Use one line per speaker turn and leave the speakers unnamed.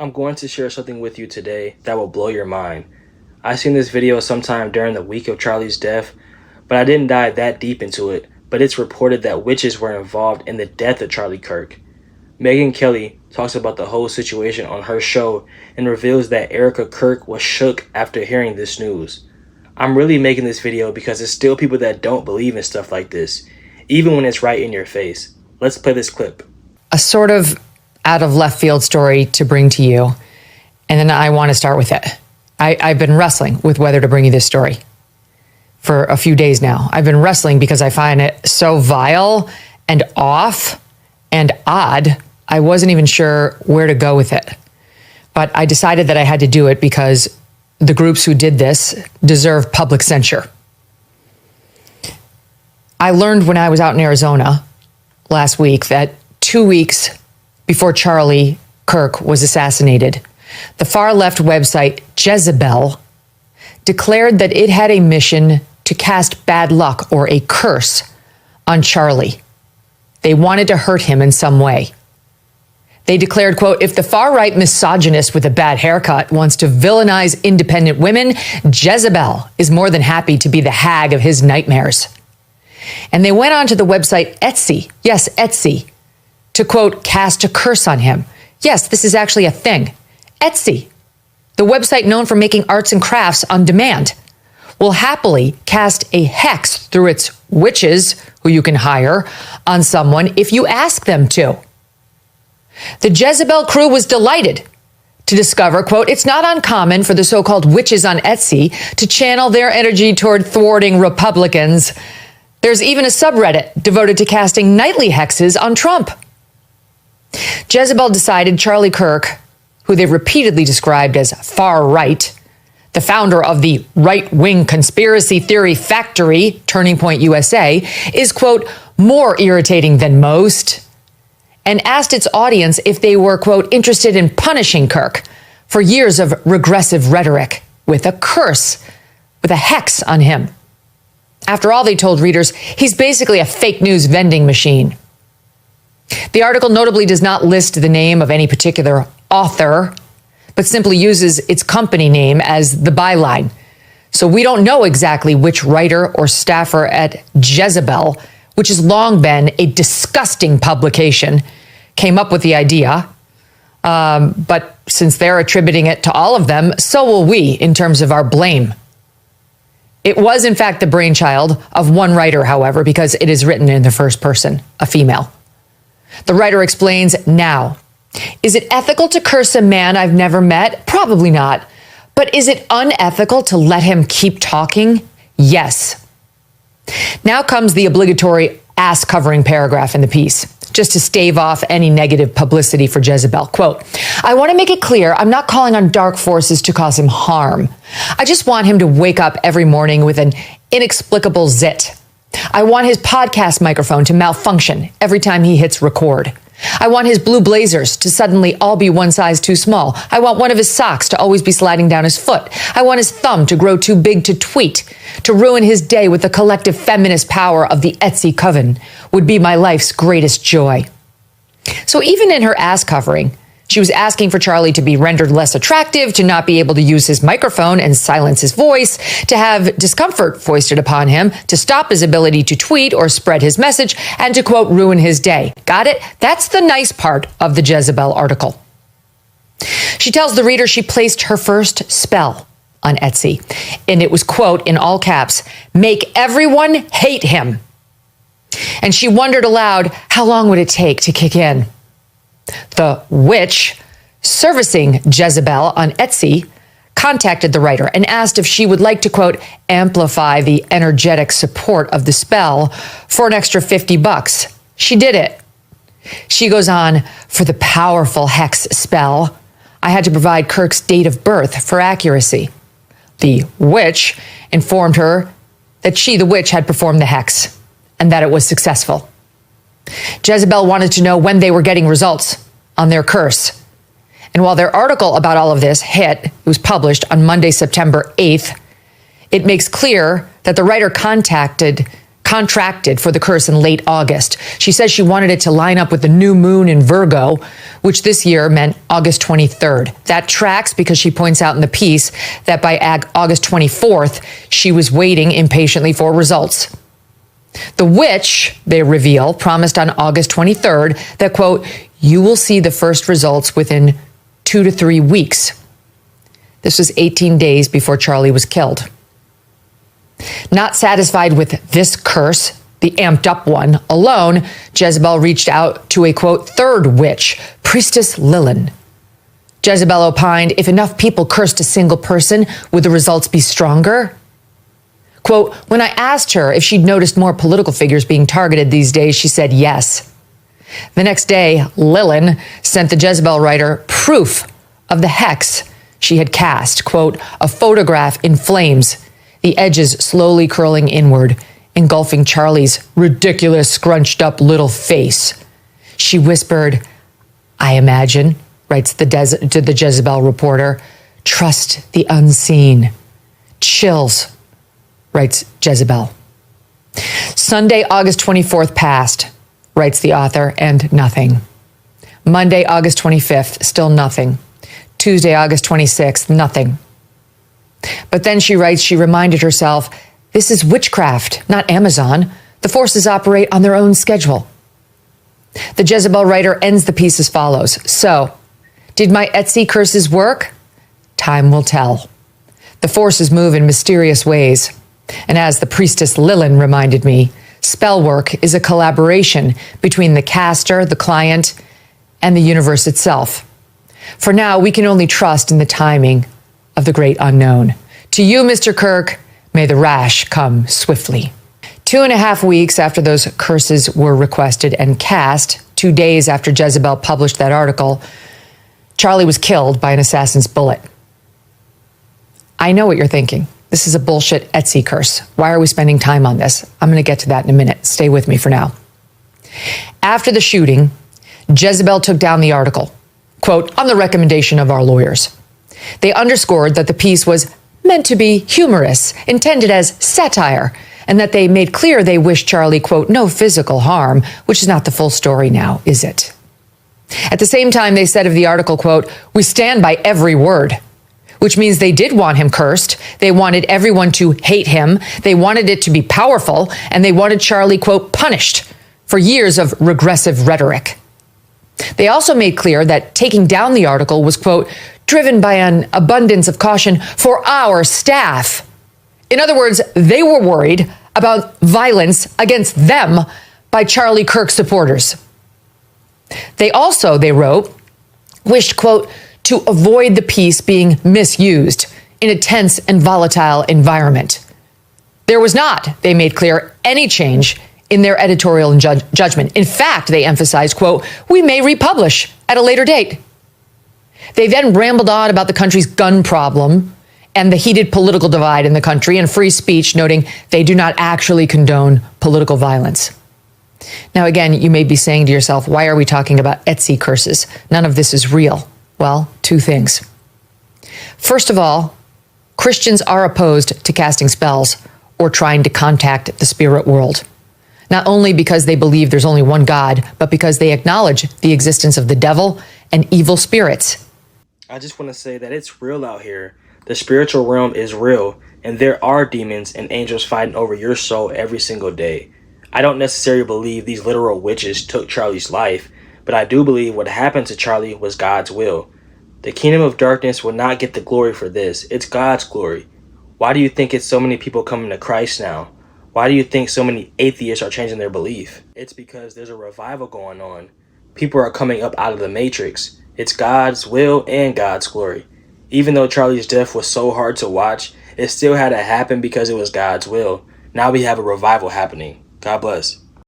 I'm going to share something with you today that will blow your mind. I seen this video sometime during the week of Charlie's death, but I didn't dive that deep into it. But it's reported that witches were involved in the death of Charlie Kirk. Megyn Kelly talks about the whole situation on her show and reveals that Erica Kirk was shook after hearing this news. I'm really making this video because there's still people that don't believe in stuff like this, even when it's right in your face. Let's play this clip.
A sort of out of left field story to bring to you, and then I want to start with it. I've been wrestling with whether to bring you this story for a few days now. I've been wrestling because I find it so vile and off and odd. I wasn't even sure where to go with it. But I decided that I had to do it because the groups who did this deserve public censure. I learned when I was out in Arizona last week that 2 weeks before Charlie Kirk was assassinated, the far-left website Jezebel declared that it had a mission to cast bad luck or a curse on Charlie. They wanted to hurt him in some way. They declared, quote, if the far-right misogynist with a bad haircut wants to villainize independent women, Jezebel is more than happy to be the hag of his nightmares. And they went on to the website Etsy, yes, Etsy, to, quote, cast a curse on him. Yes, this is actually a thing. Etsy, the website known for making arts and crafts on demand, will happily cast a hex through its witches, who you can hire, on someone if you ask them to. The Jezebel crew was delighted to discover, quote, it's not uncommon for the so-called witches on Etsy to channel their energy toward thwarting Republicans. There's even a subreddit devoted to casting nightly hexes on Trump. Jezebel decided Charlie Kirk, who they've repeatedly described as far-right, the founder of the right-wing conspiracy theory factory, Turning Point USA, is, quote, more irritating than most, and asked its audience if they were, quote, interested in punishing Kirk for years of regressive rhetoric with a curse, with a hex on him. After all, they told readers, he's basically a fake news vending machine. The article notably does not list the name of any particular author, but simply uses its company name as the byline. So we don't know exactly which writer or staffer at Jezebel, which has long been a disgusting publication, came up with the idea. But since they're attributing it to all of them, so will we in terms of our blame. It was, in fact, the brainchild of one writer, however, because it is written in the first person, a female. The writer explains now, is it ethical to curse a man I've never met? Probably not. But is it unethical to let him keep talking? Yes. Now comes the obligatory ass-covering paragraph in the piece, just to stave off any negative publicity for Jezebel. Quote, I want to make it clear I'm not calling on dark forces to cause him harm. I just want him to wake up every morning with an inexplicable zit. I want his podcast microphone to malfunction every time he hits record. I want his blue blazers to suddenly all be one size too small. I want one of his socks to always be sliding down his foot. I want his thumb to grow too big to tweet, to ruin his day with the collective feminist power of the Etsy coven would be my life's greatest joy. So even in her ass covering, she was asking for Charlie to be rendered less attractive, to not be able to use his microphone and silence his voice, to have discomfort foisted upon him, to stop his ability to tweet or spread his message, and to, quote, ruin his day. Got it? That's the nice part of the Jezebel article. She tells the reader she placed her first spell on Etsy, and it was, quote, in all caps, make everyone hate him. And she wondered aloud, how long would it take to kick in? The witch servicing Jezebel on Etsy contacted the writer and asked if she would like to, quote, amplify the energetic support of the spell for an extra $50. She did it. She goes on, for the powerful hex spell, I had to provide Kirk's date of birth for accuracy. The witch informed her that she, the witch, had performed the hex and that it was successful. Jezebel wanted to know when they were getting results on their curse. And while their article about all of this it was published on Monday, September 8th, it makes clear that the writer contacted contracted for the curse in late August. She says she wanted it to line up with the new moon in Virgo, which this year meant August 23rd. That tracks because she points out in the piece that by August 24th, she was waiting impatiently for results. The witch, they reveal, promised on August 23rd that, quote, you will see the first results within 2 to 3 weeks. This was 18 days before Charlie was killed. Not satisfied with this curse, the amped up one alone, Jezebel reached out to a, quote, third witch, Priestess Lilin. Jezebel opined, if enough people cursed a single person, would the results be stronger? Quote, when I asked her if she'd noticed more political figures being targeted these days, she said yes. The next day, Lilin sent the Jezebel writer proof of the hex she had cast, quote, a photograph in flames, the edges slowly curling inward, engulfing Charlie's ridiculous, scrunched up little face. She whispered, I imagine, writes to the Jezebel reporter, trust the unseen. Chills, writes Jezebel. Sunday, August 24th passed, writes the author, and nothing. Monday, August 25th, still nothing. Tuesday, August 26th, nothing. But then she writes, she reminded herself, this is witchcraft, not Amazon. The forces operate on their own schedule. The Jezebel writer ends the piece as follows. So, did my Etsy curses work? Time will tell. The forces move in mysterious ways. And as the priestess Lilin reminded me, spell work is a collaboration between the caster, the client, and the universe itself. For now, we can only trust in the timing of the great unknown. To you, Mr. Kirk, may the rash come swiftly. 2.5 weeks after those curses were requested and cast, 2 days after Jezebel published that article, Charlie was killed by an assassin's bullet. I know what you're thinking. This is a bullshit Etsy curse. Why are we spending time on this? I'm going to get to that in a minute. Stay with me for now. After the shooting, Jezebel took down the article, quote, on the recommendation of our lawyers. They underscored that the piece was meant to be humorous, intended as satire, and that they made clear they wished Charlie, quote, no physical harm, which is not the full story now, is it? At the same time, they said of the article, quote, we stand by every word, which means they did want him cursed. They wanted everyone to hate him. They wanted it to be powerful, and they wanted Charlie, quote, punished for years of regressive rhetoric. They also made clear that taking down the article was, quote, driven by an abundance of caution for our staff. In other words, they were worried about violence against them by Charlie Kirk supporters. They also, they wrote, wished, quote, to avoid the piece being misused in a tense and volatile environment. There was not, they made clear, any change in their editorial and judgment. In fact, they emphasized, quote, we may republish at a later date. They then rambled on about the country's gun problem and the heated political divide in the country and free speech, noting they do not actually condone political violence. Now, again, you may be saying to yourself, why are we talking about Etsy curses? None of this is real. Well, 2 things. First of all, Christians are opposed to casting spells or trying to contact the spirit world. Not only because they believe there's only one God, but because they acknowledge the existence of the devil and evil spirits.
I just want to say that it's real out here. The spiritual realm is real, and there are demons and angels fighting over your soul every single day. I don't necessarily believe these literal witches took Charlie's life, but I do believe what happened to Charlie was God's will. The kingdom of darkness will not get the glory for this. It's God's glory. Why do you think it's so many people coming to Christ now? Why do you think so many atheists are changing their belief? It's because there's a revival going on. People are coming up out of the matrix. It's God's will and God's glory. Even though Charlie's death was so hard to watch, it still had to happen because it was God's will. Now we have a revival happening. God bless.